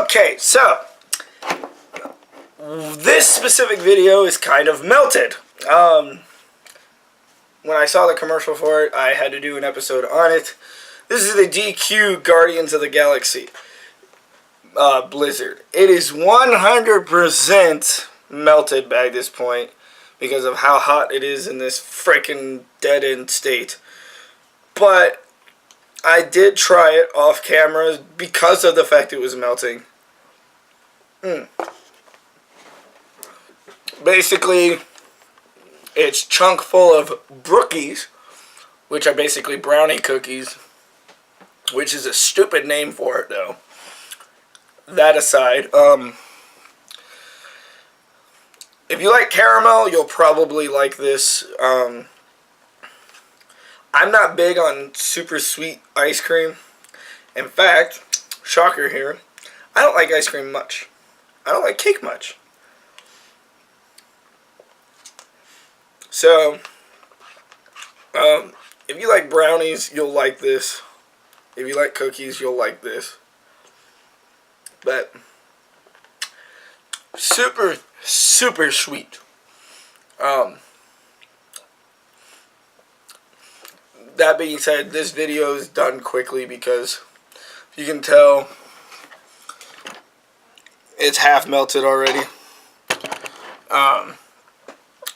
Okay, so this specific video is kind of melted. When I saw the commercial for it, I had to do an episode on it. This is the DQ Guardians of the Galaxy Blizzard. It is 100% melted by this point because of how hot it is in this freaking dead-end state. But I did try it off camera because of the fact it was melting. Basically, it's chunk full of brookies, which are basically brownie cookies, which is a stupid name for it, though. That aside, if you like caramel, you'll probably like this. I'm not big on super sweet ice cream. In fact, shocker here, I don't like ice cream much. I don't like cake much. So, if you like brownies, you'll like this. If you like cookies, you'll like this. But, super, super sweet. That being said, this video is done quickly because you can tell it's half melted already.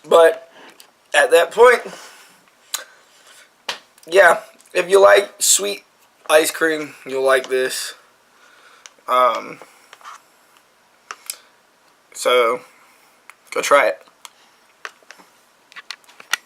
But at that point, yeah, if you like sweet ice cream, you'll like this. So go try it.